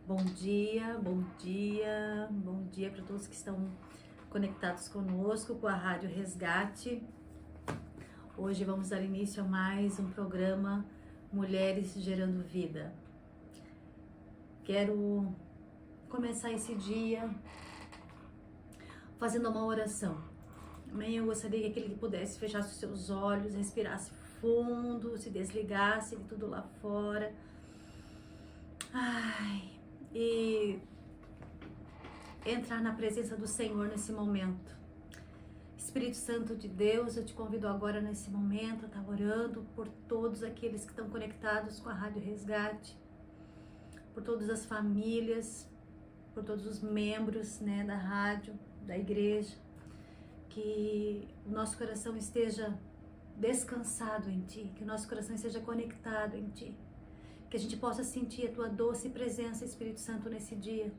Bom dia, bom dia, bom dia para todos que estão conectados conosco com a Rádio Resgate. Hoje vamos dar início a mais um programa Mulheres Gerando Vida. Quero começar esse dia fazendo uma oração. Amém? Eu gostaria que aquele que pudesse fechasse os seus olhos, respirasse fundo, se desligasse de tudo lá fora. E entrar na presença do Senhor nesse momento. Espírito Santo de Deus, eu te convido agora nesse momento a estar orando por todos aqueles que estão conectados com a Rádio Resgate, por todas as famílias, por todos os membros, da rádio, da igreja, que o nosso coração esteja descansado em Ti, que o nosso coração esteja conectado em Ti, que a gente possa sentir a Tua doce presença, Espírito Santo, nesse dia.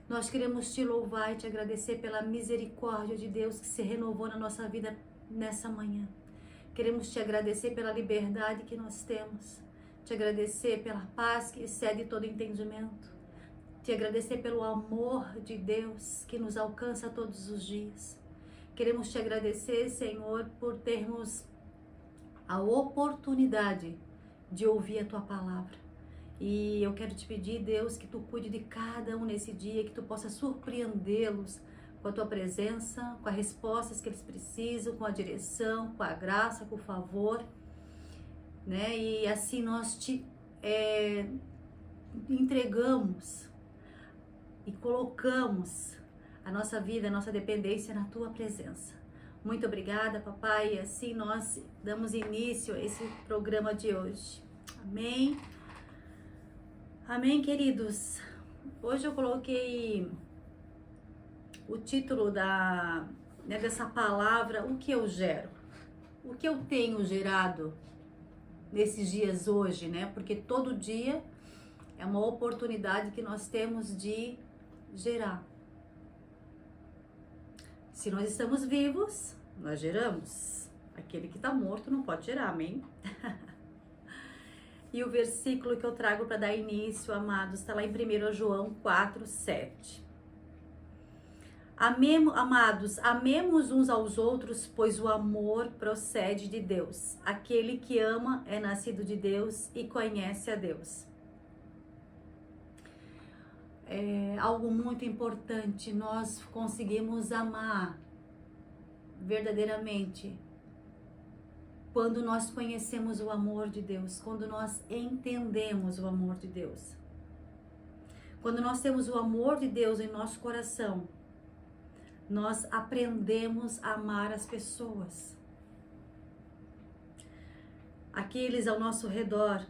Nós queremos Te louvar e Te agradecer pela misericórdia de Deus que se renovou na nossa vida nessa manhã. Queremos Te agradecer pela liberdade que nós temos, Te agradecer pela paz que excede todo entendimento, Te agradecer pelo amor de Deus que nos alcança todos os dias. Queremos Te agradecer, Senhor, por termos a oportunidade de ouvir a Tua palavra. E eu quero te pedir, Deus, que Tu cuide de cada um nesse dia, que Tu possa surpreendê-los com a Tua presença, com as respostas que eles precisam, com a direção, com a graça, com o favor, E assim nós Te entregamos e colocamos a nossa vida, a nossa dependência na Tua presença. Muito obrigada, Papai, e assim nós damos início a esse programa de hoje. Amém? Amém, queridos? Hoje eu coloquei o título dessa palavra, o que eu gero? O que eu tenho gerado nesses dias hoje, Porque todo dia é uma oportunidade que nós temos de gerar. Se nós estamos vivos, nós geramos. Aquele que está morto não pode gerar, amém? E o versículo que eu trago para dar início, amados, está lá em 1 João 4:7. Amados, amemos uns aos outros, pois o amor procede de Deus. Aquele que ama é nascido de Deus e conhece a Deus. É algo muito importante, nós conseguimos amar verdadeiramente quando nós conhecemos o amor de Deus, quando nós entendemos o amor de Deus. Quando nós temos o amor de Deus em nosso coração, nós aprendemos a amar as pessoas, aqueles ao nosso redor,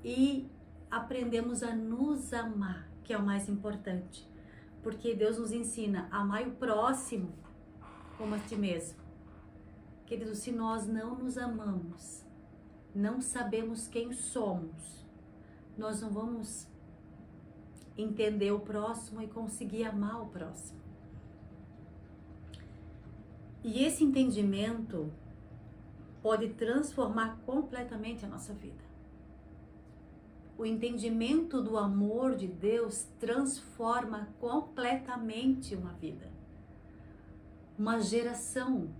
e aprendemos a nos amar, que é o mais importante, porque Deus nos ensina a amar o próximo como a ti mesmo. Queridos, se nós não nos amamos, não sabemos quem somos, nós não vamos entender o próximo e conseguir amar o próximo. E esse entendimento pode transformar completamente a nossa vida. O entendimento do amor de Deus transforma completamente uma vida, uma geração.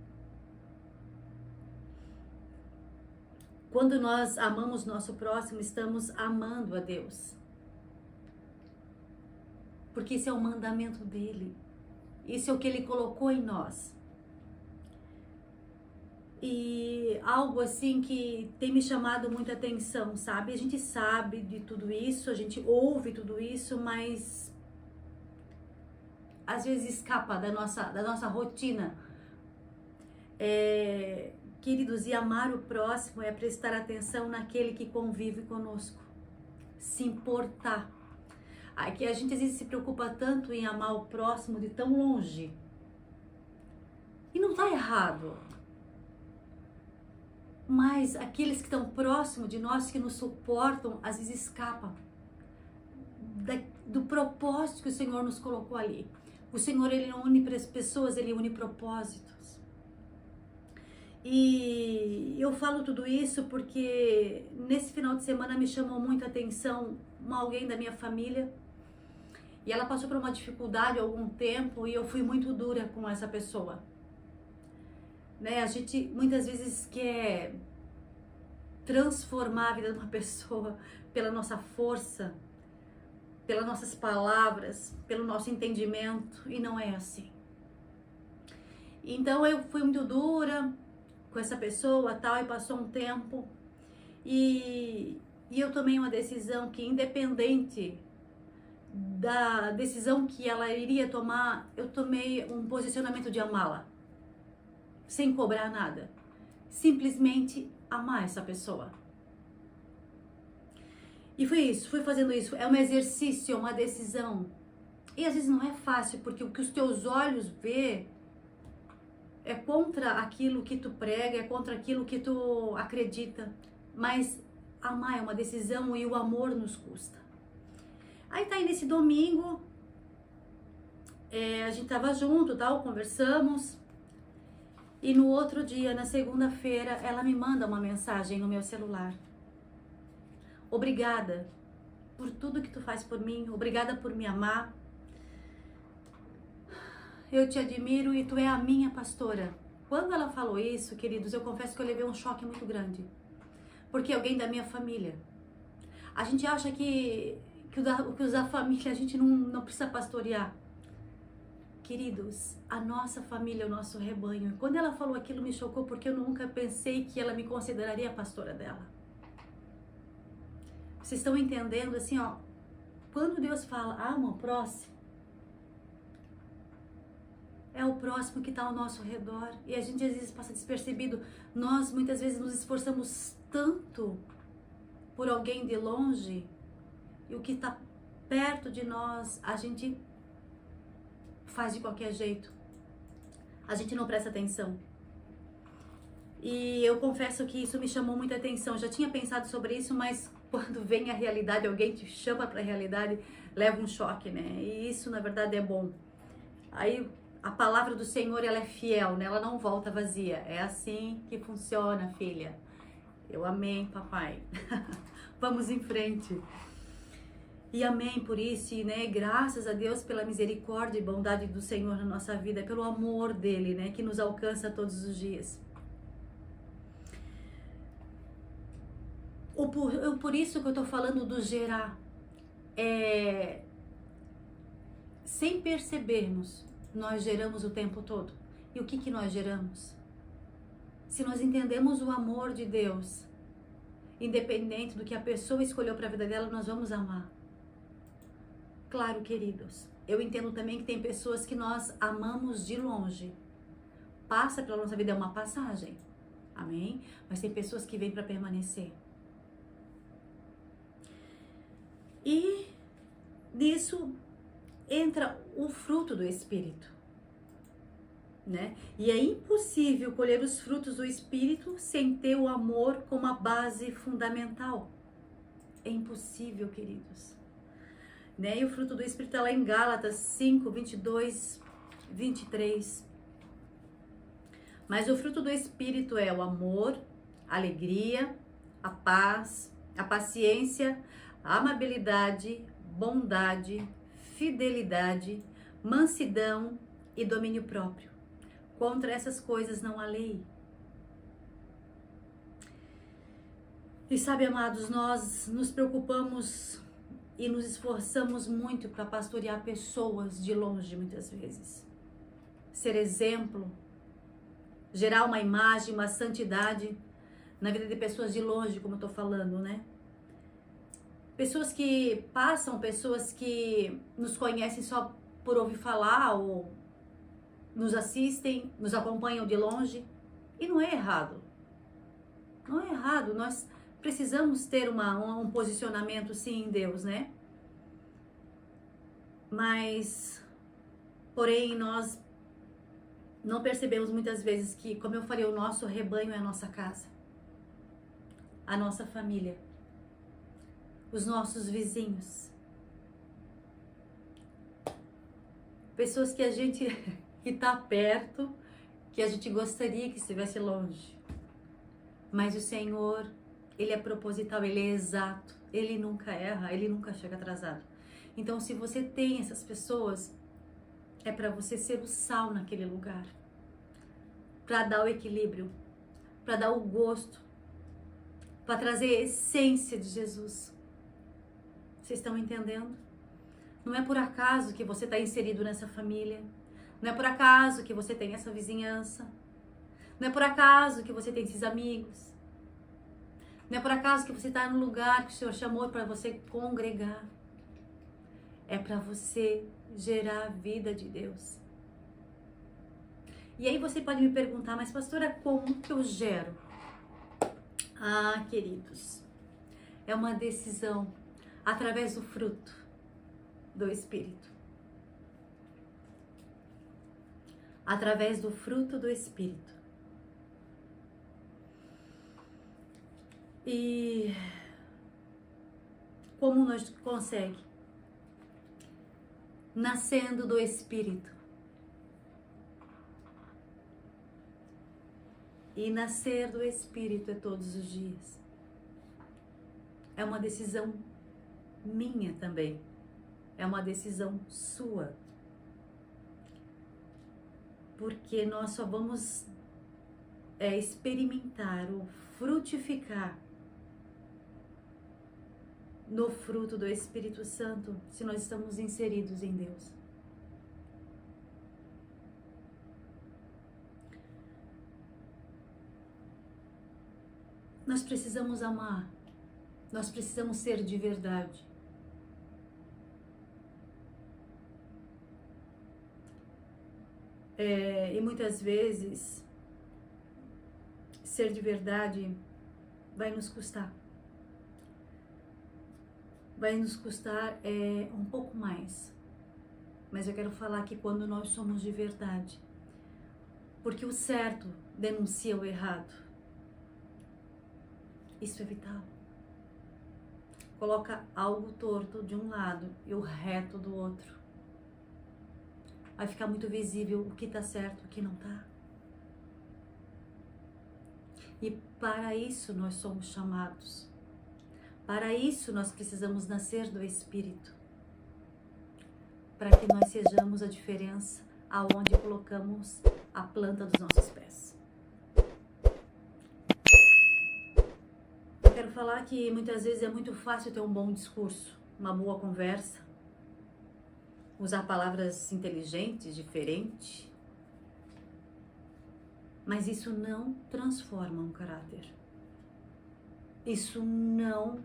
Quando nós amamos nosso próximo, estamos amando a Deus. Porque isso é o mandamento dele. Isso é o que ele colocou em nós. E algo assim que tem me chamado muita atenção, sabe? A gente sabe de tudo isso, a gente ouve tudo isso, mas às vezes escapa da nossa rotina. Queridos, e amar o próximo é prestar atenção naquele que convive conosco, se importar. Aqui a gente às vezes se preocupa tanto em amar o próximo de tão longe. E não está errado. Mas aqueles que estão próximos de nós, que nos suportam, às vezes escapam do propósito que o Senhor nos colocou ali. O Senhor, Ele não une pessoas, Ele une propósitos. E eu falo tudo isso porque nesse final de semana me chamou muita atenção alguém da minha família E ela passou por uma dificuldade há algum tempo e eu fui muito dura com essa pessoa. Né? A gente muitas vezes quer transformar a vida de uma pessoa pela nossa força, pelas nossas palavras, pelo nosso entendimento, e não é assim. Então eu fui muito dura com essa pessoa, tal, e passou um tempo e eu tomei uma decisão que, independente da decisão que ela iria tomar, eu tomei um posicionamento de amá-la, sem cobrar nada, simplesmente amar essa pessoa. E foi isso, fui fazendo isso. É um exercício, uma decisão. E às vezes não é fácil, porque o que os teus olhos vê é contra aquilo que tu prega, é contra aquilo que tu acredita. Mas amar é uma decisão e o amor nos custa. Aí tá aí nesse domingo, a gente tava junto, tal, conversamos. E no outro dia, na segunda-feira, ela me manda uma mensagem no meu celular. Obrigada por tudo que tu faz por mim, obrigada por me amar. Eu te admiro e tu é a minha pastora. Quando ela falou isso, queridos, eu confesso que eu levei um choque muito grande. Porque alguém da minha família. A gente acha que os da família a gente não precisa pastorear. Queridos, a nossa família é o nosso rebanho. Quando ela falou aquilo me chocou porque eu nunca pensei que ela me consideraria a pastora dela. Vocês estão entendendo assim, ó? Quando Deus fala, ama o próximo, é o próximo que está ao nosso redor. E a gente às vezes passa despercebido. Nós muitas vezes nos esforçamos tanto por alguém de longe, e o que está perto de nós, a gente faz de qualquer jeito. A gente não presta atenção. E eu confesso que isso me chamou muita atenção. Já tinha pensado sobre isso, mas quando vem a realidade, alguém te chama para a realidade, leva um choque, né? E isso, na verdade, é bom. Aí a palavra do Senhor, ela é fiel, né? Ela não volta vazia. É assim que funciona, filha. Eu amei, papai. Vamos em frente. E amém por isso, e, né, graças a Deus pela misericórdia e bondade do Senhor na nossa vida, pelo amor dele, né, que nos alcança todos os dias. Por isso que eu tô falando do gerar. Sem percebermos, nós geramos o tempo todo. E o que nós geramos? Se nós entendemos o amor de Deus, independente do que a pessoa escolheu para a vida dela, nós vamos amar. Claro, queridos, eu entendo também que tem pessoas que nós amamos de longe. Passa pela nossa vida, é uma passagem. Amém? Mas tem pessoas que vêm para permanecer. E nisso entra o fruto do Espírito, né? E é impossível colher os frutos do Espírito sem ter o amor como a base fundamental. É impossível, queridos. Né? E o fruto do Espírito está lá em Gálatas 5, 22, 23. Mas o fruto do Espírito é o amor, a alegria, a paz, a paciência, a amabilidade, bondade, fidelidade, mansidão e domínio próprio. Contra essas coisas não há lei. E sabe, amados, nós nos preocupamos e nos esforçamos muito para pastorear pessoas de longe, muitas vezes. Ser exemplo, gerar uma imagem, uma santidade na vida de pessoas de longe, como eu estou falando, né? Pessoas que passam, pessoas que nos conhecem só por ouvir falar ou nos assistem, nos acompanham de longe. E não é errado. Não é errado. Nós precisamos ter um posicionamento, sim, em Deus, né? Mas, porém, nós não percebemos muitas vezes que, como eu falei, o nosso rebanho é a nossa casa, a nossa família, os nossos vizinhos, pessoas que a gente que está perto, que a gente gostaria que estivesse longe. Mas o Senhor, Ele é proposital, Ele é exato, Ele nunca erra, Ele nunca chega atrasado. Então, se você tem essas pessoas, é para você ser o sal naquele lugar, para dar o equilíbrio, para dar o gosto, para trazer a essência de Jesus. Vocês estão entendendo? Não é por acaso que você está inserido nessa família. Não é por acaso que você tem essa vizinhança. Não é por acaso que você tem esses amigos. Não é por acaso que você está no lugar que o Senhor chamou para você congregar. É para você gerar a vida de Deus. E aí você pode me perguntar, mas pastora, como que eu gero? Ah, queridos, é uma decisão através do fruto do Espírito. Através do fruto do Espírito. E como nós conseguimos? Nascendo do Espírito. E nascer do Espírito é todos os dias. É uma decisão minha também. É uma decisão sua. Porque nós só vamos experimentar ou frutificar no fruto do Espírito Santo se nós estamos inseridos em Deus. Nós precisamos amar, nós precisamos ser de verdade. E muitas vezes, ser de verdade vai nos custar. Vai nos custar um pouco mais. Mas eu quero falar que quando nós somos de verdade, porque o certo denuncia o errado. Isso é vital. Coloca algo torto de um lado e o reto do outro. Vai ficar muito visível o que está certo, o que não está. E para isso nós somos chamados. Para isso nós precisamos nascer do Espírito. Para que nós sejamos a diferença aonde colocamos a planta dos nossos pés. Eu quero falar que muitas vezes é muito fácil ter um bom discurso, uma boa conversa, usar palavras inteligentes, diferentes, mas isso não transforma um caráter. Isso não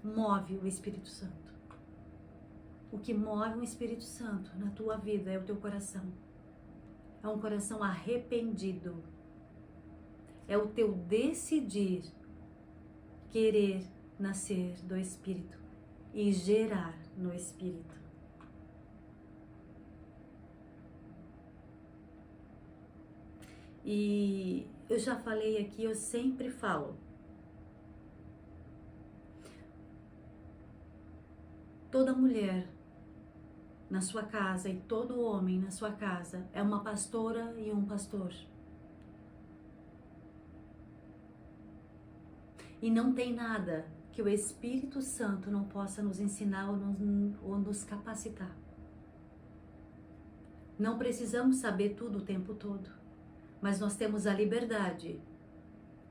move o Espírito Santo. O que move o Espírito Santo na tua vida é o teu coração. É um coração arrependido. É o teu decidir querer nascer do Espírito e gerar no Espírito. E eu já falei aqui, eu sempre falo. Toda mulher na sua casa e todo homem na sua casa é uma pastora e um pastor. E não tem nada que o Espírito Santo não possa nos ensinar ou nos capacitar. Não precisamos saber tudo o tempo todo, mas nós temos a liberdade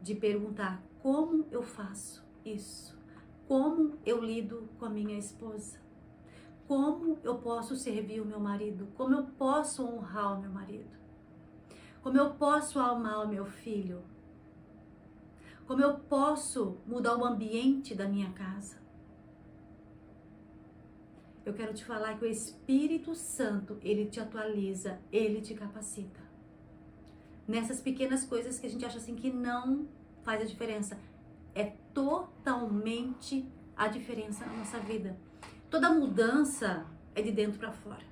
de perguntar como eu faço isso, como eu lido com a minha esposa, como eu posso servir o meu marido, como eu posso honrar o meu marido, como eu posso amar o meu filho, como eu posso mudar o ambiente da minha casa. Eu quero te falar que o Espírito Santo, ele te atualiza, ele te capacita. Nessas pequenas coisas que a gente acha assim que não faz a diferença. É totalmente a diferença na nossa vida. Toda mudança é de dentro para fora.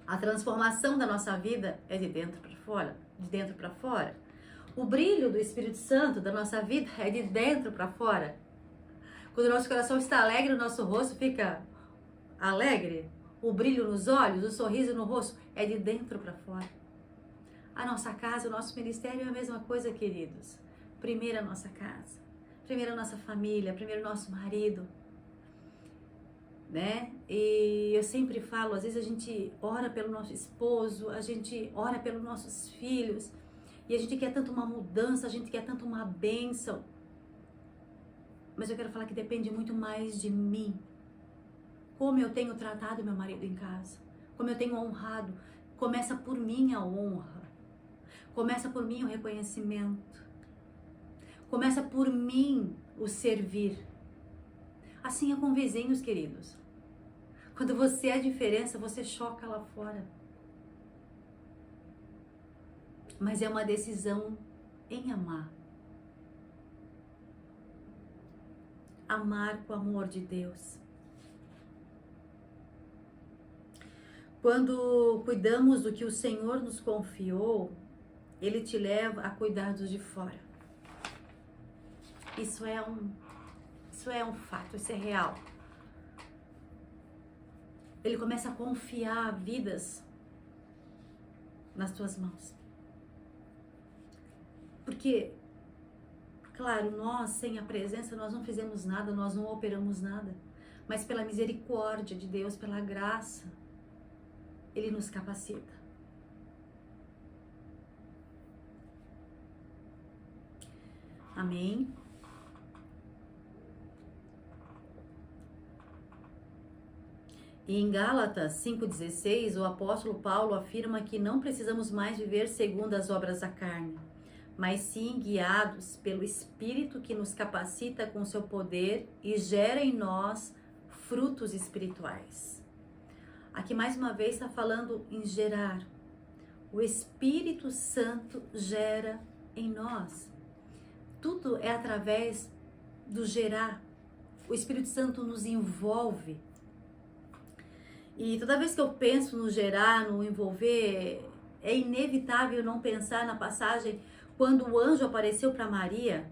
A transformação da nossa vida é de dentro para fora, de dentro para fora. O brilho do Espírito Santo da nossa vida é de dentro para fora. Quando o nosso coração está alegre, o nosso rosto fica alegre. O brilho nos olhos, o sorriso no rosto é de dentro para fora. A nossa casa, o nosso ministério é a mesma coisa, queridos. Primeiro a nossa casa, primeiro a nossa família, primeiro o nosso marido. né? E eu sempre falo, às vezes a gente ora pelo nosso esposo, a gente ora pelos nossos filhos, e a gente quer tanto uma mudança, a gente quer tanto uma bênção. Mas eu quero falar que depende muito mais de mim. Como eu tenho tratado meu marido em casa, como eu tenho honrado. Começa por mim a honra, começa por mim o reconhecimento, começa por mim o servir. Assim é com vizinhos, queridos. Quando você é a diferença, você choca lá fora. Mas é uma decisão em amar. Amar com o amor de Deus. Quando cuidamos do que o Senhor nos confiou, Ele te leva a cuidar dos de fora. Isso é um fato, isso é real. Ele começa a confiar vidas nas tuas mãos. Porque, claro, nós sem a presença, nós não fizemos nada, nós não operamos nada. Mas pela misericórdia de Deus, pela graça, Ele nos capacita. Amém? E em Gálatas 5,16, o apóstolo Paulo afirma que não precisamos mais viver segundo as obras da carne, mas sim guiados pelo Espírito que nos capacita com seu poder e gera em nós frutos espirituais. Aqui mais uma vez está falando em gerar. O Espírito Santo gera em nós. Tudo é através do gerar. O Espírito Santo nos envolve. E toda vez que eu penso no gerar, no envolver, é inevitável não pensar na passagem quando o anjo apareceu para Maria.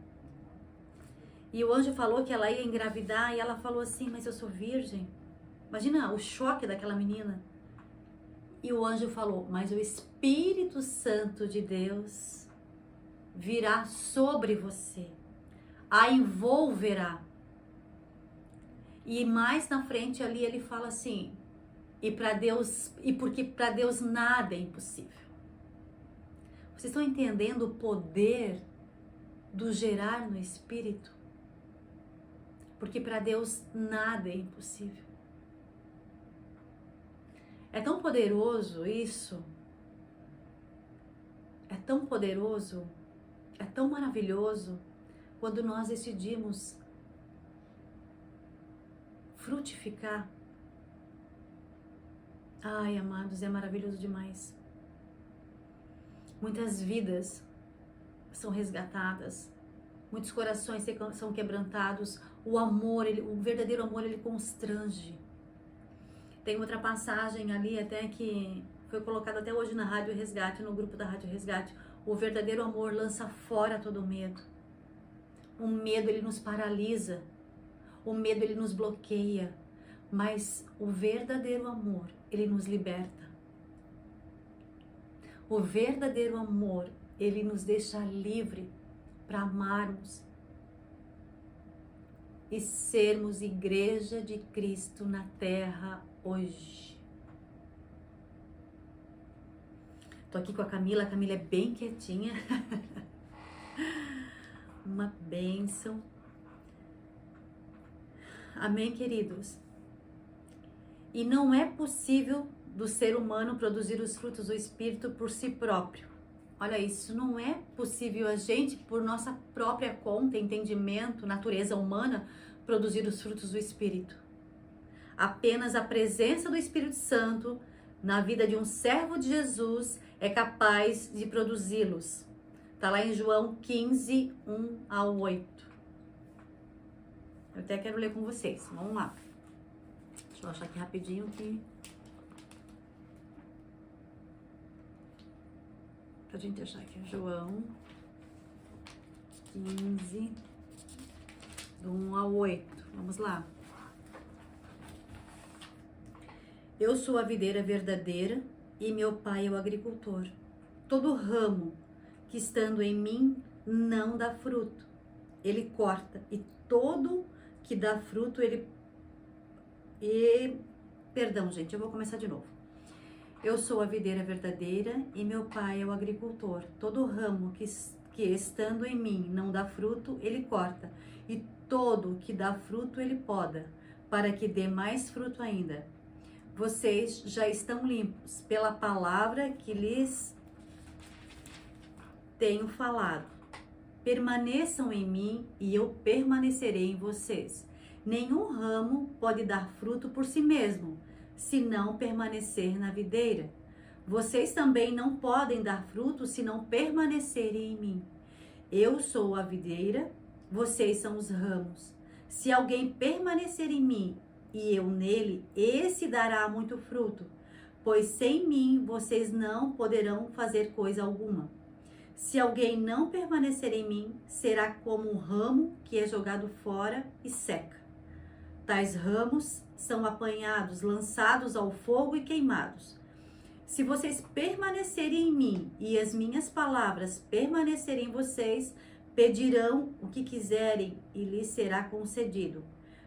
E o anjo falou que ela ia engravidar e ela falou assim, mas eu sou virgem. Imagina o choque daquela menina. E o anjo falou, mas o Espírito Santo de Deus virá sobre você, a envolverá. E mais na frente ali ele fala assim, porque para Deus nada é impossível. Vocês estão entendendo o poder do gerar no Espírito? Porque para Deus nada é impossível. É tão poderoso isso. É tão poderoso. É tão maravilhoso quando nós decidimos frutificar. Ai, amados, é maravilhoso demais. Muitas vidas são resgatadas, muitos corações são quebrantados. O amor, o verdadeiro amor, ele constrange. Tem outra passagem ali até que foi colocada até hoje na Rádio Resgate, no grupo da Rádio Resgate. O verdadeiro amor lança fora todo medo. O medo, ele nos paralisa. O medo, ele nos bloqueia. Mas o verdadeiro amor, ele nos liberta. O verdadeiro amor, ele nos deixa livre para amarmos e sermos igreja de Cristo na terra hoje. Tô aqui com a Camila é bem quietinha. Uma bênção. Amém, queridos? E não é possível do ser humano produzir os frutos do Espírito por si próprio. Olha, isso não é possível a gente, por nossa própria conta, entendimento, natureza humana, produzir os frutos do Espírito. Apenas a presença do Espírito Santo na vida de um servo de Jesus é capaz de produzi-los. Está lá em João 15, 1 a 8. Eu até quero ler com vocês. Vamos lá. Deixa eu achar aqui rapidinho que... pra gente achar aqui. João 15, do 1 ao 8. Vamos lá. Eu sou a videira verdadeira e meu pai é o agricultor. Todo ramo que estando em mim não dá fruto, ele corta, e todo que dá fruto, ele Perdão, gente, eu vou começar de novo. Eu sou a videira verdadeira e meu pai é o agricultor. Todo ramo que estando em mim não dá fruto, ele corta. E todo que dá fruto, ele poda, para que dê mais fruto ainda. Vocês já estão limpos pela palavra que lhes tenho falado. Permaneçam em mim e eu permanecerei em vocês. Nenhum ramo pode dar fruto por si mesmo, se não permanecer na videira. Vocês também não podem dar fruto se não permanecerem em mim. Eu sou a videira, vocês são os ramos. Se alguém permanecer em mim e eu nele, esse dará muito fruto, pois sem mim vocês não poderão fazer coisa alguma. Se alguém não permanecer em mim, será como um ramo que é jogado fora e seca. Tais ramos são apanhados, lançados ao fogo e queimados. Se vocês permanecerem em mim e as minhas palavras permanecerem em vocês, pedirão o que quiserem e lhes será concedido.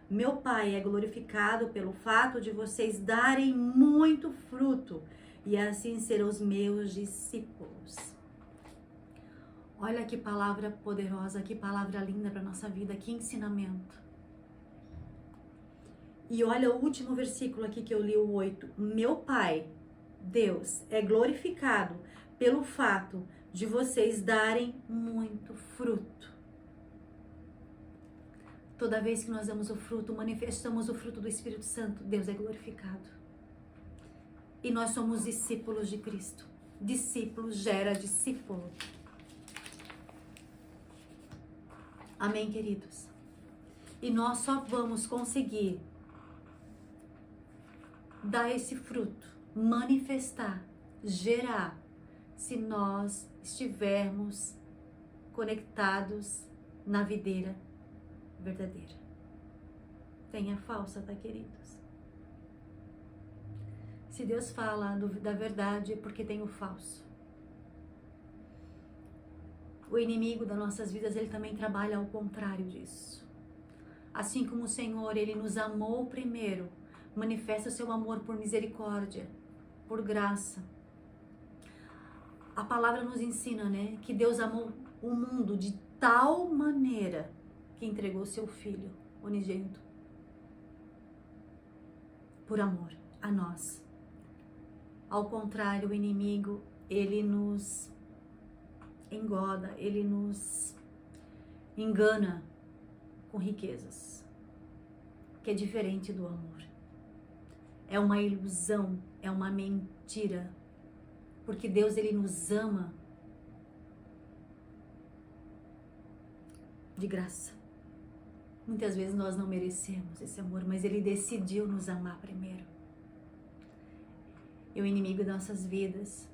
Meu Pai é glorificado pelo fato de vocês darem muito fruto, e assim serão os meus discípulos. Olha que palavra poderosa, que palavra linda para nossa vida, que ensinamento. E olha o último versículo aqui que eu li, o 8. Meu Pai, Deus, é glorificado pelo fato de vocês darem muito fruto. Toda vez que nós damos o fruto, manifestamos o fruto do Espírito Santo, Deus é glorificado. E nós somos discípulos de Cristo. Discípulo gera discípulo. Amém, queridos? E nós só vamos conseguir dar esse fruto, manifestar, gerar, se nós estivermos conectados na videira verdadeira. Tem a falsa, tá, queridos? Se Deus fala da verdade, é porque tem o falso. O inimigo das nossas vidas, ele também trabalha ao contrário disso. Assim como o Senhor, ele nos amou primeiro, manifesta o seu amor por misericórdia, por graça. A palavra nos ensina, né, que Deus amou o mundo de tal maneira que entregou seu Filho unigênito por amor a nós. Ao contrário, o inimigo, ele nos engoda, ele nos engana com riquezas, que é diferente do amor. É uma ilusão, é uma mentira, porque Deus, ele nos ama de graça. Muitas vezes nós não merecemos esse amor, mas ele decidiu nos amar primeiro. E o inimigo das nossas vidas,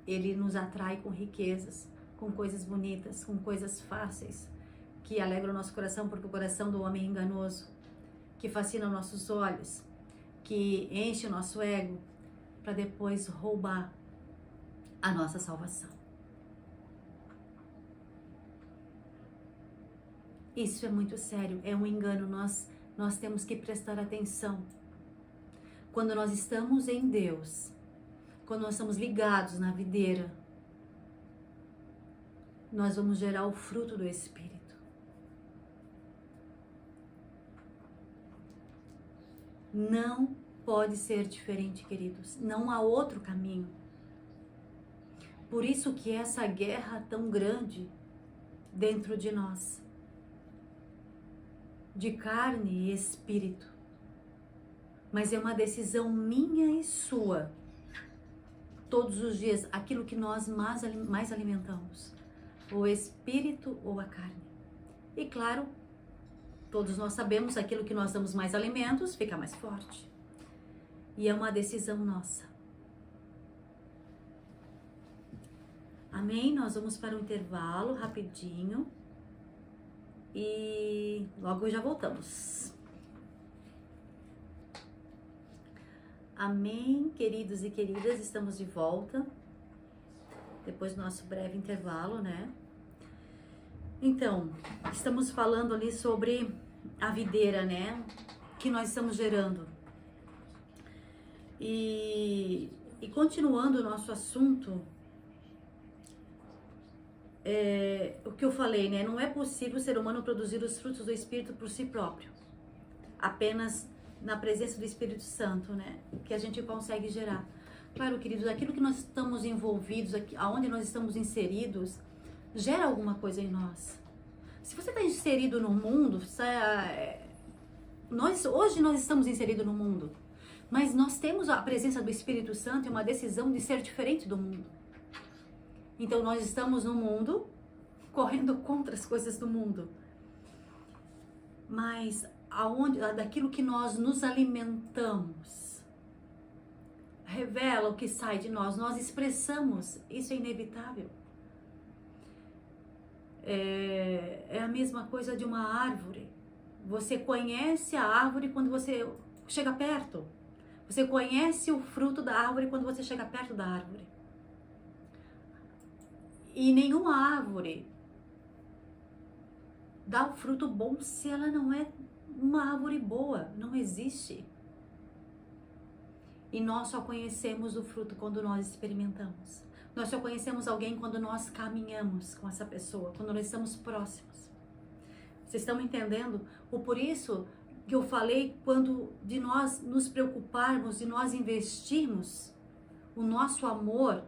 ele nos atrai com riquezas, com coisas bonitas, com coisas fáceis, que alegram o nosso coração, porque o coração do homem é enganoso, que fascina nossos olhos, que enche o nosso ego, para depois roubar a nossa salvação. Isso é muito sério, é um engano, nós temos que prestar atenção. Quando nós estamos em Deus, quando nós estamos ligados na videira, nós vamos gerar o fruto do Espírito. Não pode ser diferente, queridos. Não há outro caminho. Por isso que essa guerra tão grande dentro de nós, de carne e espírito. Mas é uma decisão minha e sua. Todos os dias, aquilo que nós mais alimentamos, o espírito ou a carne. E claro, todos nós sabemos, aquilo que nós damos mais alimentos fica mais forte. E é uma decisão nossa. Amém? Nós vamos para um intervalo rapidinho. E logo já voltamos. Amém, queridos e queridas, estamos de volta. Depois do nosso breve intervalo, né? Então, estamos falando ali sobre a videira, né? que nós estamos gerando. E continuando o nosso assunto, o que eu falei, né? Não é possível o ser humano produzir os frutos do Espírito por si próprio. Apenas na presença do Espírito Santo, né? Que a gente consegue gerar. Claro, queridos, aquilo que nós estamos envolvidos, aonde nós estamos inseridos, gera alguma coisa em nós. Se você está inserido no mundo, hoje nós estamos inseridos no mundo, mas nós temos a presença do Espírito Santo e uma decisão de ser diferente do mundo. Então nós estamos no mundo, correndo contra as coisas do mundo. Mas daquilo que nós nos alimentamos, revela o que sai de nós, nós expressamos, isso é inevitável. É a mesma coisa de uma árvore. Você conhece a árvore quando você chega perto. Você conhece o fruto da árvore quando você chega perto da árvore. E nenhuma árvore dá o fruto bom se ela não é uma árvore boa. Não existe. E nós só conhecemos o fruto quando nós experimentamos. Nós só conhecemos alguém quando nós caminhamos com essa pessoa, quando nós estamos próximos. Vocês estão entendendo? Por isso que eu falei, de nós nos preocuparmos, de nós investirmos o nosso amor,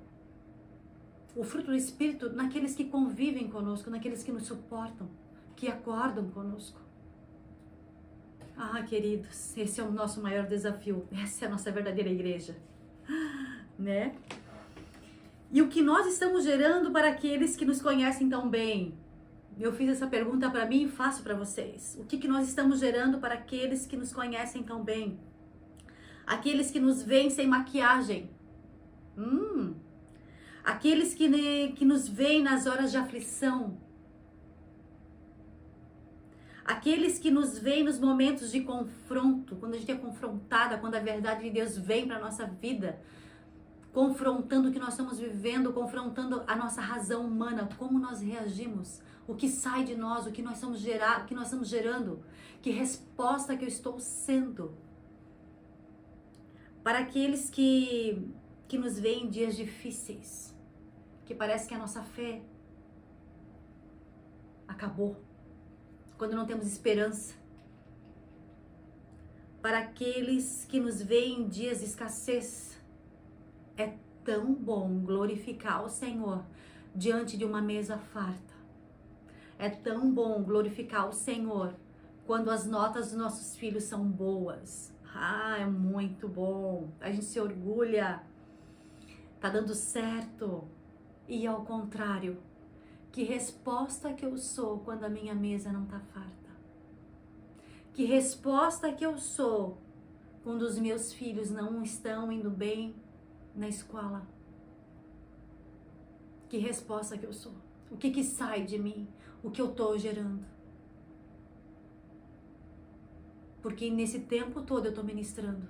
o fruto do Espírito, naqueles que convivem conosco, naqueles que nos suportam, que acordam conosco. Ah, queridos, esse é o nosso maior desafio. Essa é a nossa verdadeira igreja, né? E o que nós estamos gerando para aqueles que nos conhecem tão bem? Eu fiz essa pergunta para mim e faço para vocês. O que nós estamos gerando para aqueles que nos conhecem tão bem? Aqueles que nos veem sem maquiagem. Aqueles que nos veem nas horas de aflição. Aqueles que nos veem nos momentos de confronto, quando a gente é confrontada, quando a verdade de Deus vem para a nossa vida, confrontando o que nós estamos vivendo, confrontando a nossa razão humana, como nós reagimos, o que sai de nós, o que nós estamos gerando, que resposta que eu estou sendo. Para aqueles que nos veem em dias difíceis, que parece que a nossa fé acabou, quando não temos esperança. Para aqueles que nos veem em dias de escassez, é tão bom glorificar o Senhor diante de uma mesa farta. É tão bom glorificar o Senhor quando as notas dos nossos filhos são boas. É muito bom. A gente se orgulha. Tá dando certo. E ao contrário, que resposta que eu sou quando a minha mesa não tá farta? Que resposta que eu sou quando os meus filhos não estão indo bem na escola? Que resposta que eu sou? O que sai de mim? O que eu tô gerando? Porque nesse tempo todo eu tô ministrando.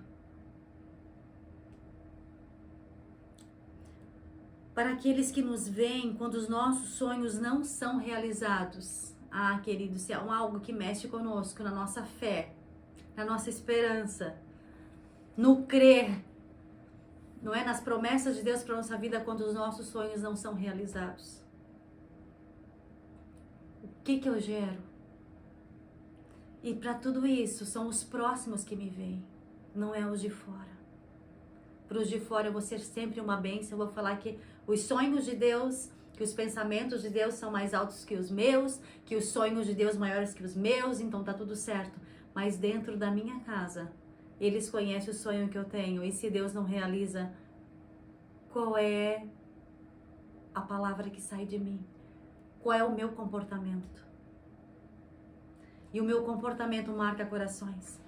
Para aqueles que nos veem quando os nossos sonhos não são realizados. Queridos, isso é algo que mexe conosco, na nossa fé, na nossa esperança, no crer, não é? Nas promessas de Deus para nossa vida quando os nossos sonhos não são realizados. O que eu gero? E para tudo isso, são os próximos que me veem, não é os de fora. Para os de fora eu vou ser sempre uma bênção, eu vou falar que os sonhos de Deus, que os pensamentos de Deus são mais altos que os meus, que os sonhos de Deus maiores que os meus, então tá tudo certo. Mas dentro da minha casa, eles conhecem o sonho que eu tenho, e se Deus não realiza, qual é a palavra que sai de mim? Qual é o meu comportamento? E o meu comportamento marca corações.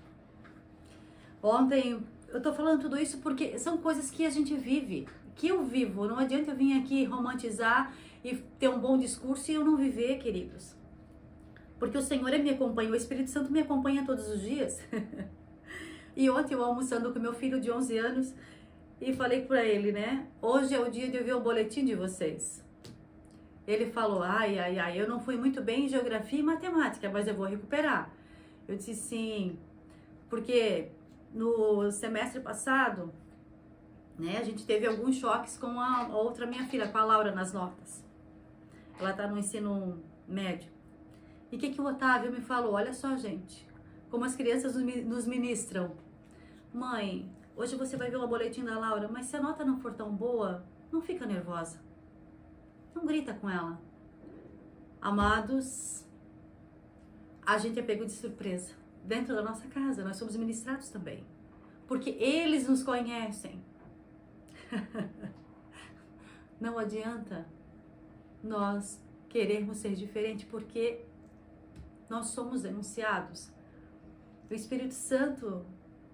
Ontem, eu tô falando tudo isso porque são coisas que a gente vive, que eu vivo. Não adianta eu vir aqui romantizar e ter um bom discurso e eu não viver, queridos. Porque o Senhor me acompanha, o Espírito Santo me acompanha todos os dias. E ontem eu almoçando com meu filho de 11 anos e falei pra ele, né? Hoje é o dia de eu ver o boletim de vocês. Ele falou, eu não fui muito bem em geografia e matemática, mas eu vou recuperar. Eu disse sim, Porque no semestre passado, né, a gente teve alguns choques com a outra minha filha, com a Laura, nas notas. Ela tá no ensino médio. E o que o Otávio me falou? Olha só, gente, como as crianças nos ministram. Mãe, hoje você vai ver o boletim da Laura, mas se a nota não for tão boa, não fica nervosa. Não grita com ela. Amados, a gente é pego de surpresa. Dentro da nossa casa, nós somos ministrados também. Porque eles nos conhecem. Não adianta nós querermos ser diferente, porque nós somos denunciados. O Espírito Santo,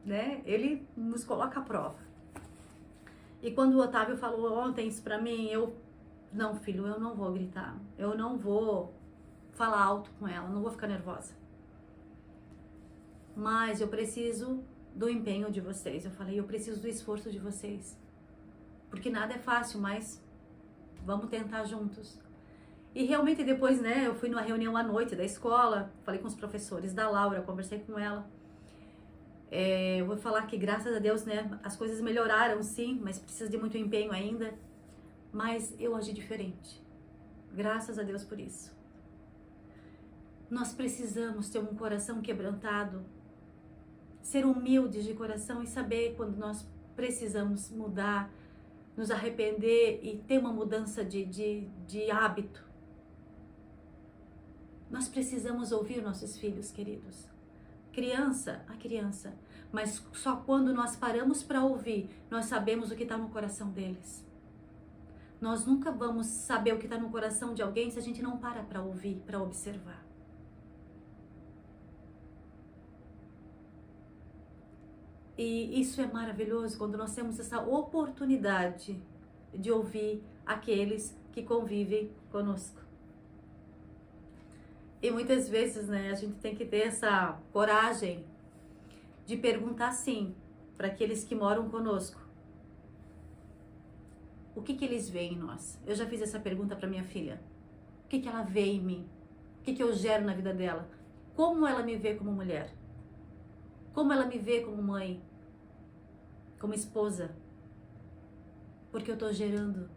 né, ele nos coloca à prova. E quando o Otávio falou ontem isso pra mim, não, filho, eu não vou gritar. Eu não vou falar alto com ela, não vou ficar nervosa. Mas eu preciso do empenho de vocês. Eu falei, eu preciso do esforço de vocês. Porque nada é fácil, mas vamos tentar juntos. E realmente depois, né, eu fui numa reunião à noite da escola, falei com os professores da Laura, conversei com ela. Eu vou falar que graças a Deus, né, as coisas melhoraram sim, mas precisa de muito empenho ainda. Mas eu agi diferente. Graças a Deus por isso. Nós precisamos ter um coração quebrantado, ser humildes de coração e saber quando nós precisamos mudar, nos arrepender e ter uma mudança de hábito. Nós precisamos ouvir nossos filhos, queridos. A criança. Mas só quando nós paramos para ouvir, nós sabemos o que está no coração deles. Nós nunca vamos saber o que está no coração de alguém se a gente não para ouvir, para observar. E isso é maravilhoso quando nós temos essa oportunidade de ouvir aqueles que convivem conosco. E muitas vezes, né, a gente tem que ter essa coragem de perguntar sim para aqueles que moram conosco. O que eles veem em nós? Eu já fiz essa pergunta para minha filha. O que ela vê em mim? O que eu gero na vida dela? Como ela me vê como mulher? Como ela me vê como mãe? Como esposa? Porque eu estou gerando.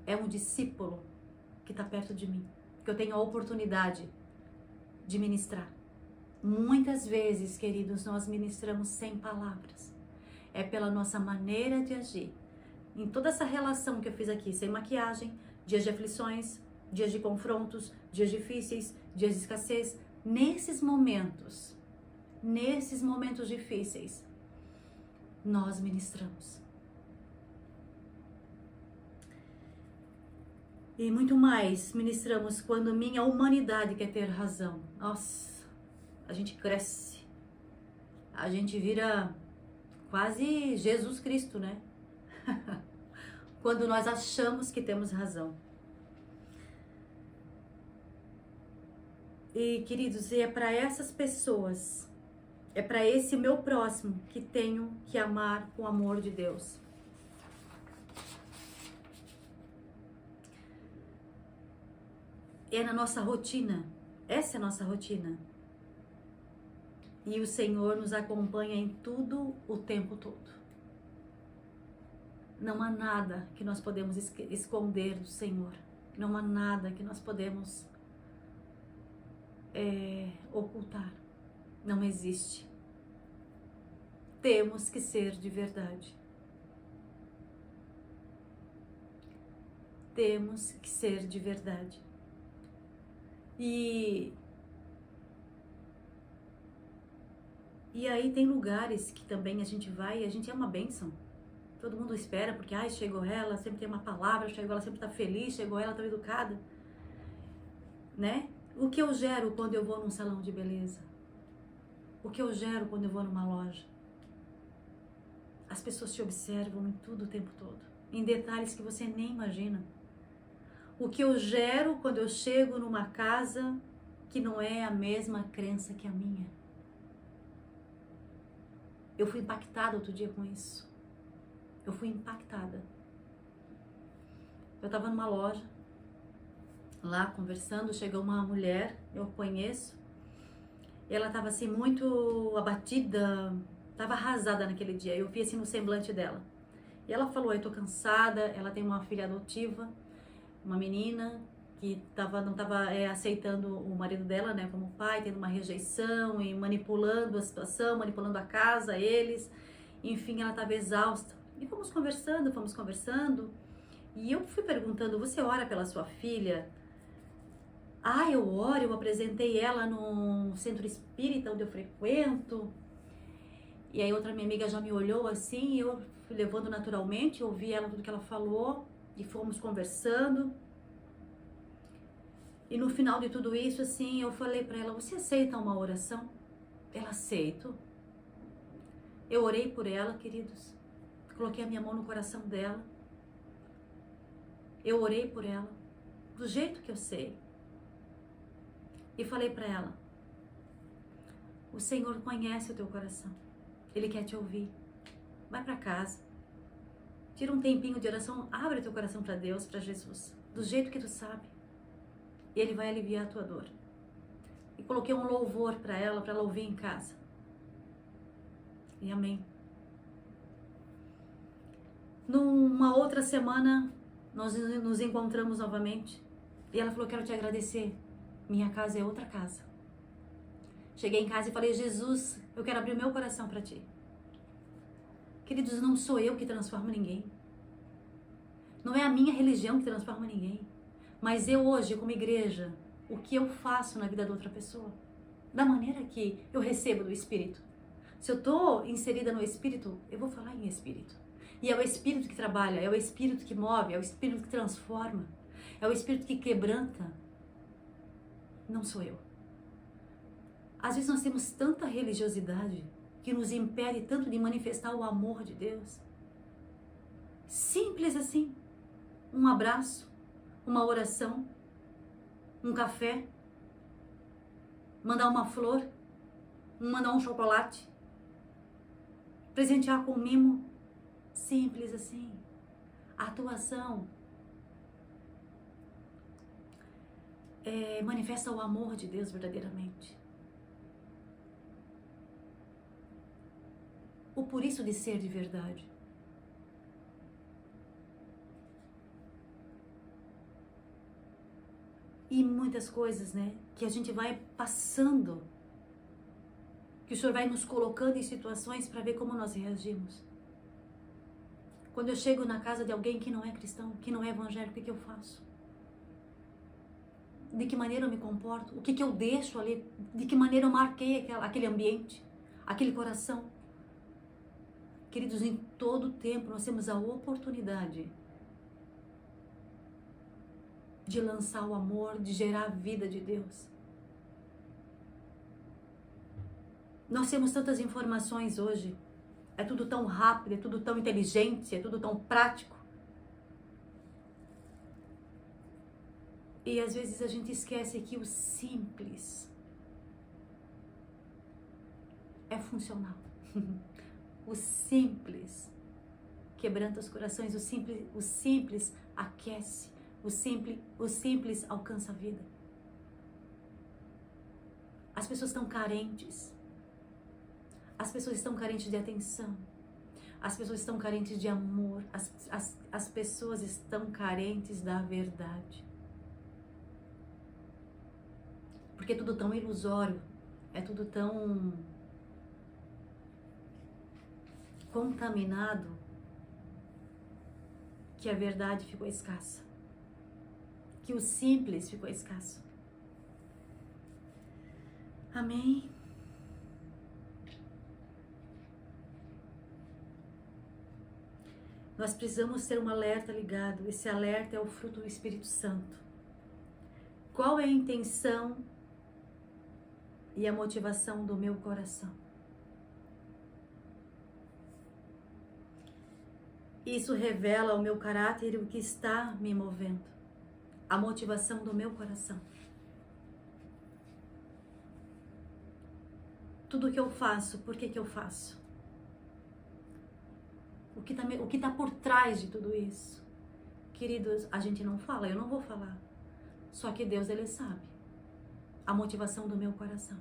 É um discípulo que está perto de mim. Que eu tenho a oportunidade de ministrar. Muitas vezes, queridos, nós ministramos sem palavras. É pela nossa maneira de agir. Em toda essa relação que eu fiz aqui, sem maquiagem, dias de aflições, dias de confrontos, dias difíceis, dias de escassez, nesses momentos difíceis, nós ministramos. E muito mais ministramos quando minha humanidade quer ter razão. Nossa, a gente cresce. A gente vira quase Jesus Cristo, né? Quando nós achamos que temos razão. E, queridos, é para essas pessoas, é para esse meu próximo que tenho que amar com o amor de Deus. É na nossa rotina. Essa é a nossa rotina. E o Senhor nos acompanha em tudo o tempo todo. Não há nada que nós podemos esconder do Senhor. Não há nada que nós podemos ocultar. Não existe. Temos que ser de verdade. Temos que ser de verdade. E aí tem lugares que também a gente vai e a gente é uma bênção. Todo mundo espera porque, chegou ela, sempre tem uma palavra, chegou ela, sempre tá feliz, chegou ela, tá educada. Né? O que eu gero quando eu vou num salão de beleza? O que eu gero quando eu vou numa loja? As pessoas te observam em tudo o tempo todo. Em detalhes que você nem imagina. O que eu gero quando eu chego numa casa que não é a mesma crença que a minha. Eu fui impactada outro dia com isso. Eu fui impactada. Eu estava numa loja, lá conversando, chegou uma mulher, eu conheço, ela estava assim muito abatida, estava arrasada naquele dia. Eu vi assim no semblante dela. E ela falou: eu tô cansada. Ela tem uma filha adotiva, uma menina que não estava aceitando o marido dela, né, como pai, tendo uma rejeição e manipulando a situação, manipulando a casa, eles. Enfim, ela estava exausta. E fomos conversando. E eu fui perguntando: você ora pela sua filha? Ah, eu oro, eu apresentei ela no centro espírita onde eu frequento. E aí outra minha amiga já me olhou assim, e eu fui levando naturalmente, ouvi ela tudo que ela falou, e fomos conversando. E no final de tudo isso, assim, eu falei pra ela: você aceita uma oração? Ela: aceito. Eu orei por ela, queridos. Coloquei a minha mão no coração dela. Eu orei por ela, do jeito que eu sei. E falei pra ela: o Senhor conhece o teu coração. Ele quer te ouvir. Vai pra casa. Tira um tempinho de oração, abre teu coração pra Deus, pra Jesus, do jeito que tu sabe. E Ele vai aliviar a tua dor. E coloquei um louvor pra ela ouvir em casa. E amém. Numa outra semana, nós nos encontramos novamente. E ela falou: quero te agradecer. Minha casa é outra casa. Cheguei em casa e falei: Jesus, eu quero abrir o meu coração para ti. Queridos, não sou eu que transformo ninguém. Não é a minha religião que transforma ninguém. Mas eu hoje, como igreja, o que eu faço na vida da outra pessoa? Da maneira que eu recebo do Espírito. Se eu estou inserida no Espírito, eu vou falar em Espírito. E é o Espírito que trabalha, é o Espírito que move, é o Espírito que transforma, é o Espírito que quebranta. Não sou eu. Às vezes nós temos tanta religiosidade que nos impede tanto de manifestar o amor de Deus. Simples assim. Um abraço, uma oração, um café, mandar uma flor, mandar um chocolate, presentear com um mimo. Simples assim. A atuação manifesta o amor de Deus verdadeiramente. O por isso de ser de verdade. E muitas coisas, né, que a gente vai passando, que o Senhor vai nos colocando em situações para ver como nós reagimos. Quando eu chego na casa de alguém que não é cristão, que não é evangélico, o que eu faço? De que maneira eu me comporto? O que eu deixo ali? De que maneira eu marquei aquele ambiente, aquele coração? Queridos, em todo tempo nós temos a oportunidade de lançar o amor, de gerar a vida de Deus. Nós temos tantas informações hoje, é tudo tão rápido, é tudo tão inteligente, é tudo tão prático. E às vezes a gente esquece que o simples é funcional. O simples quebranta os corações, o simples aquece, o simples alcança a vida. As pessoas estão carentes. As pessoas estão carentes de atenção. As pessoas estão carentes de amor. As pessoas estão carentes da verdade. Porque é tudo tão ilusório, é tudo tão contaminado, que a verdade ficou escassa, que o simples ficou escasso. Amém? Nós precisamos ter um alerta ligado. Esse alerta é o fruto do Espírito Santo. Qual é a intenção e a motivação do meu coração? Isso revela o meu caráter e o que está me movendo. A motivação do meu coração. Tudo que eu faço, por que eu faço? O que tá por trás de tudo isso? Queridos, a gente não fala, eu não vou falar. Só que Deus, Ele sabe. A motivação do meu coração.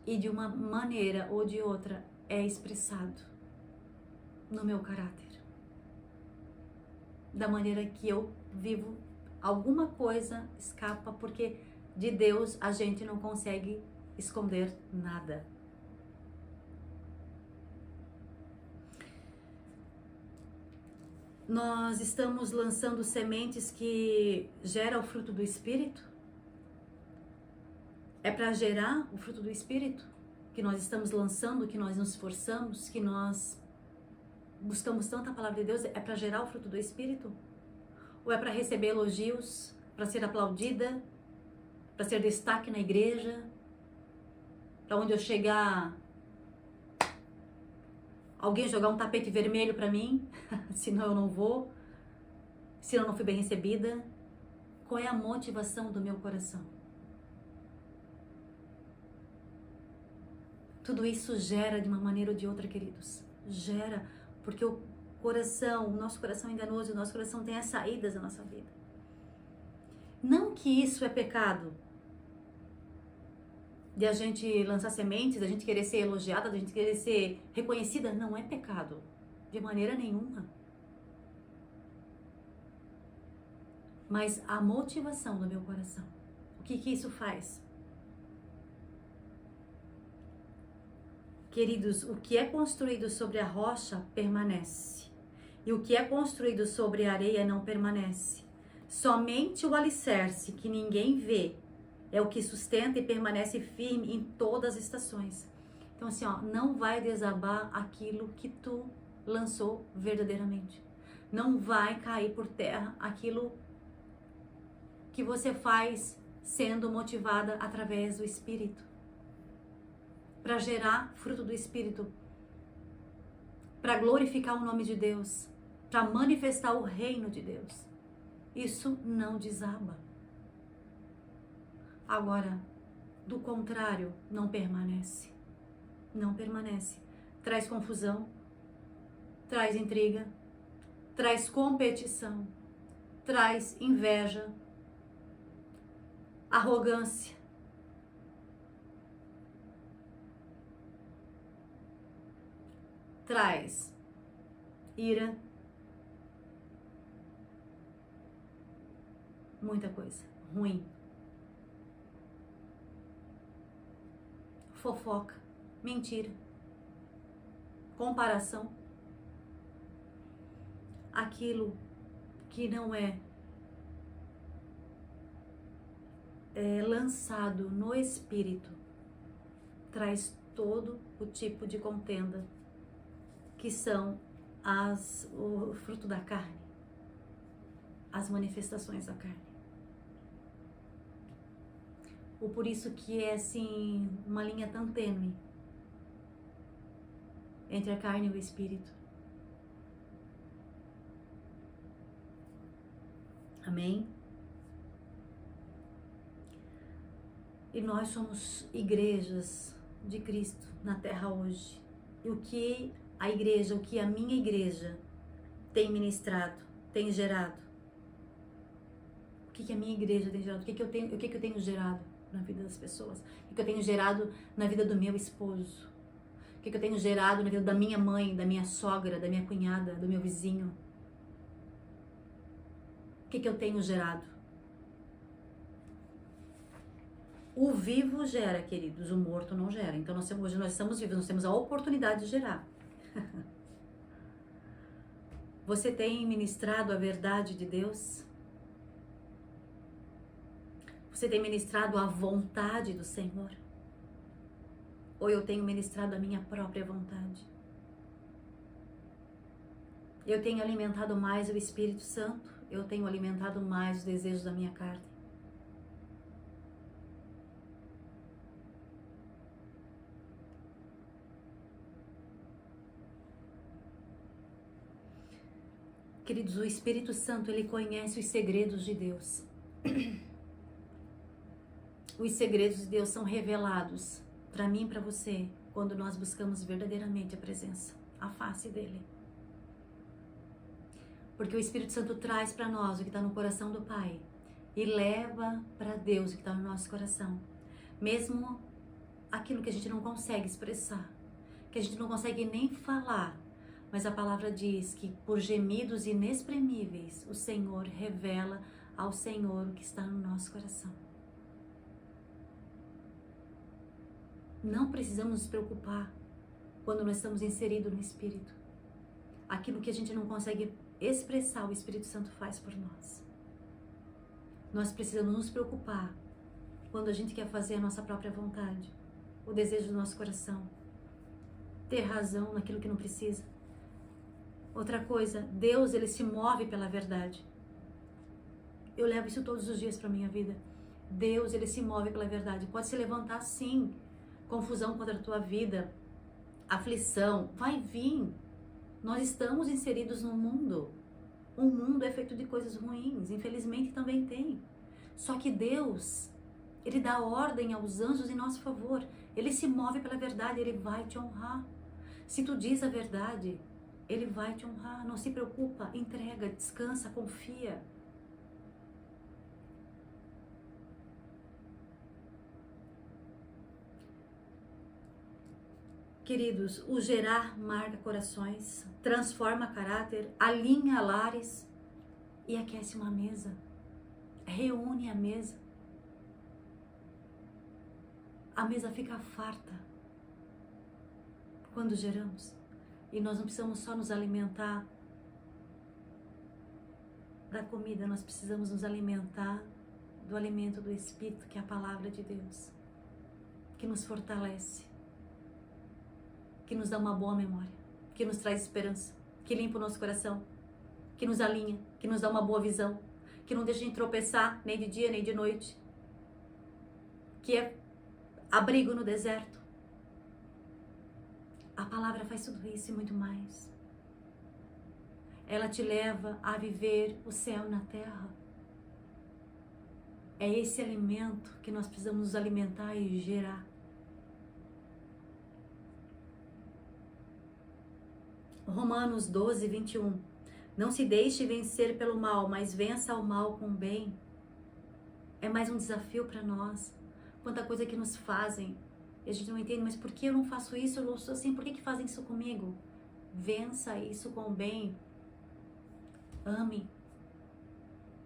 e de uma maneira ou de outra é expressado no meu caráter. Da maneira que eu vivo, alguma coisa escapa, porque de Deus a gente não consegue esconder nada. Nós estamos lançando sementes que geram o fruto do Espírito? É para gerar o fruto do Espírito que nós estamos lançando, que nós nos esforçamos, que nós buscamos tanto a palavra de Deus? É para gerar o fruto do Espírito? Ou é para receber elogios, para ser aplaudida, para ser destaque na igreja, para onde eu chegar, alguém jogar um tapete vermelho para mim, senão eu não vou, senão eu não fui bem recebida? Qual é a motivação do meu coração? Tudo isso gera de uma maneira ou de outra, queridos. Gera, porque o nosso coração é enganoso, o nosso coração tem as saídas da nossa vida. Não que isso é pecado, de a gente lançar sementes, da gente querer ser elogiada, da gente querer ser reconhecida, não é pecado, de maneira nenhuma. Mas a motivação do meu coração, o que isso faz? Queridos, o que é construído sobre a rocha permanece, e o que é construído sobre a areia não permanece. Somente o alicerce que ninguém vê é o que sustenta e permanece firme em todas as estações. Então assim, não vai desabar aquilo que tu lançou verdadeiramente. Não vai cair por terra aquilo que você faz sendo motivada através do Espírito, para gerar fruto do Espírito, para glorificar o nome de Deus, para manifestar o reino de Deus. Isso não desaba. Agora, do contrário, não permanece. Não permanece. Traz confusão, traz intriga, traz competição, traz inveja, arrogância, traz ira, muita coisa ruim, fofoca, mentira, comparação, aquilo que não é lançado no Espírito, traz todo o tipo de contenda, que são o fruto da carne, as manifestações da carne. Ou por isso que é assim, uma linha tão tênue entre a carne e o Espírito. Amém? E nós somos igrejas de Cristo na terra hoje. E o que a igreja, o que a minha igreja tem ministrado, tem gerado? O que a minha igreja tem gerado? O que eu tenho gerado na vida das pessoas? O que eu tenho gerado na vida do meu esposo? O que eu tenho gerado na vida da minha mãe, da minha sogra, da minha cunhada, do meu vizinho? O que eu tenho gerado? O vivo gera, queridos, o morto não gera. Então hoje nós estamos vivos, nós temos a oportunidade de gerar. Você tem ministrado a verdade de Deus? Você tem ministrado a vontade do Senhor? Ou eu tenho ministrado a minha própria vontade? Eu tenho alimentado mais o Espírito Santo? Eu tenho alimentado mais os desejos da minha carne? Queridos, o Espírito Santo, ele conhece os segredos de Deus. Os segredos de Deus são revelados para mim e para você quando nós buscamos verdadeiramente a presença, a face dele. Porque o Espírito Santo traz para nós o que está no coração do Pai e leva para Deus o que está no nosso coração. Mesmo aquilo que a gente não consegue expressar, que a gente não consegue nem falar, mas a palavra diz que por gemidos inexprimíveis o Senhor revela ao Senhor o que está no nosso coração. Não precisamos nos preocupar quando nós estamos inseridos no Espírito. Aquilo que a gente não consegue expressar, o Espírito Santo faz por nós. Nós precisamos nos preocupar quando a gente quer fazer a nossa própria vontade, o desejo do nosso coração, ter razão naquilo que não precisa. Outra coisa, Deus, ele se move pela verdade. Eu levo isso todos os dias para minha vida. Deus, ele se move pela verdade. Pode se levantar sim, confusão contra a tua vida, aflição, vai vir. Nós estamos inseridos no mundo. O mundo é feito de coisas ruins, infelizmente também tem. Só que Deus, ele dá ordem aos anjos em nosso favor. Ele se move pela verdade, ele vai te honrar. Se tu diz a verdade, ele vai te honrar. Não se preocupa, entrega, descansa, confia. Queridos, o gerar marca corações, transforma caráter, alinha lares e aquece uma mesa, reúne a mesa. A mesa fica farta quando geramos. E nós não precisamos só nos alimentar da comida, nós precisamos nos alimentar do alimento do Espírito, que é a palavra de Deus, que nos fortalece, que nos dá uma boa memória, que nos traz esperança, que limpa o nosso coração, que nos alinha, que nos dá uma boa visão, que não deixa de tropeçar nem de dia nem de noite, que é abrigo no deserto. A palavra faz tudo isso e muito mais. Ela te leva a viver o céu na terra. É esse alimento que nós precisamos nos alimentar e gerar. Romanos 12, 21. Não se deixe vencer pelo mal, mas vença o mal com o bem. É mais um desafio para nós. Quanta coisa que nos fazem. E a gente não entende, mas por que eu não faço isso? Eu não sou assim, por que fazem isso comigo? Vença isso com o bem. Ame.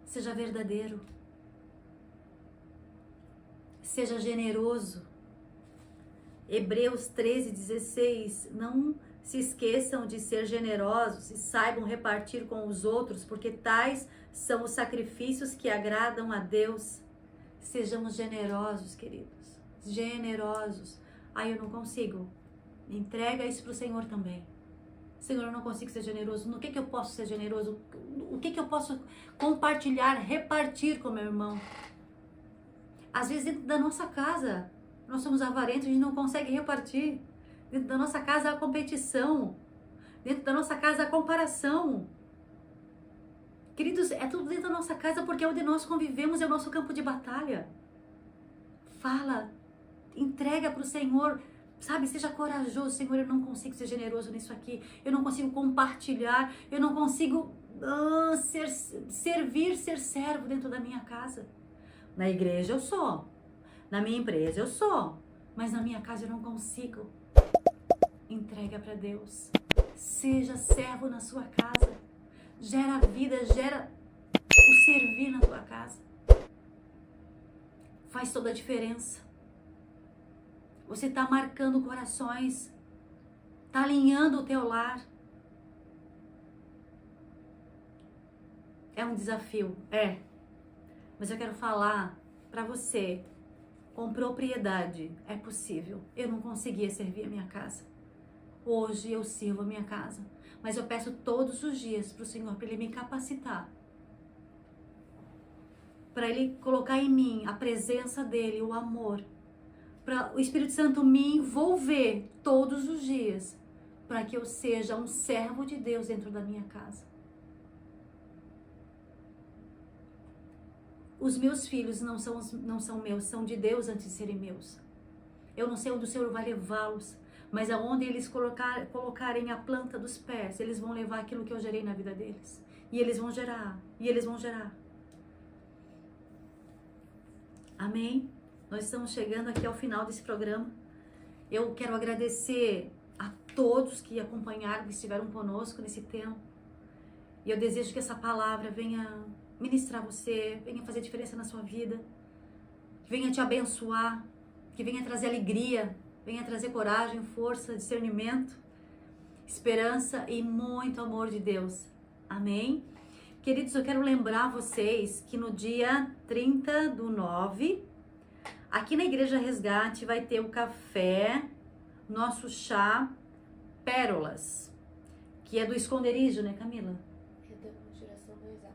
Seja verdadeiro. Seja generoso. Hebreus 13, 16. Não se esqueçam de ser generosos e saibam repartir com os outros, porque tais são os sacrifícios que agradam a Deus. Sejamos generosos, queridos. Generosos. Eu não consigo. Entrega isso para o Senhor também. Senhor, eu não consigo ser generoso. No que eu posso ser generoso? O que eu posso compartilhar, repartir com meu irmão? Às vezes dentro da nossa casa, nós somos avarentos, a gente não consegue repartir. Dentro da nossa casa há competição. Dentro da nossa casa há comparação. Queridos, é tudo dentro da nossa casa porque é onde nós convivemos, é o nosso campo de batalha. Fala, entrega para o Senhor, sabe? Seja corajoso. Senhor, eu não consigo ser generoso nisso aqui. Eu não consigo compartilhar. Eu não consigo servir, ser servo dentro da minha casa. Na igreja eu sou. Na minha empresa eu sou. Mas na minha casa eu não consigo. Entrega para Deus. Seja servo na sua casa. Gera vida, gera o servir na tua casa. Faz toda a diferença. Você está marcando corações. Está alinhando o teu lar. É um desafio, Mas eu quero falar para você com propriedade. É possível. Eu não conseguia servir a minha casa. Hoje eu sirvo a minha casa. Mas eu peço todos os dias para o Senhor, para Ele me capacitar. Para Ele colocar em mim a presença dEle, o amor. Para o Espírito Santo me envolver todos os dias. Para que eu seja um servo de Deus dentro da minha casa. Os meus filhos não são meus, são de Deus antes de serem meus. Eu não sei onde o Senhor vai levá-los. Mas aonde eles colocarem a planta dos pés, eles vão levar aquilo que eu gerei na vida deles. E eles vão gerar. E eles vão gerar. Amém? Nós estamos chegando aqui ao final desse programa. Eu quero agradecer a todos que acompanharam, que estiveram conosco nesse tempo. E eu desejo que essa palavra venha ministrar você, venha fazer diferença na sua vida, que venha te abençoar, que venha trazer alegria, venha trazer coragem, força, discernimento, esperança e muito amor de Deus. Amém? Queridos, eu quero lembrar vocês que no dia 30/9, aqui na Igreja Resgate vai ter o café, nosso chá Pérolas, que é do esconderijo, né, Camila? É da geração 2A.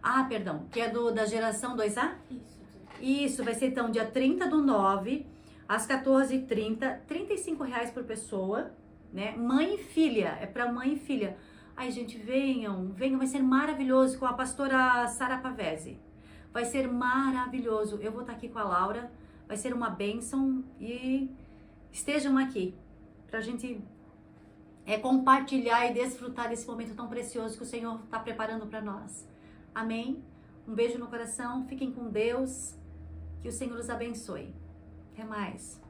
Ah, perdão, que é da geração 2A? Isso. Isso, vai ser então dia 30/9, às 14h30, R$35 por pessoa, né? Mãe e filha, é para mãe e filha. Ai, gente, venham, vai ser maravilhoso com a pastora Sara Pavese. Vai ser maravilhoso. Eu vou estar aqui com a Laura, vai ser uma bênção e estejam aqui pra gente compartilhar e desfrutar desse momento tão precioso que o Senhor está preparando para nós. Amém? Um beijo no coração, fiquem com Deus, que o Senhor os abençoe. Até mais.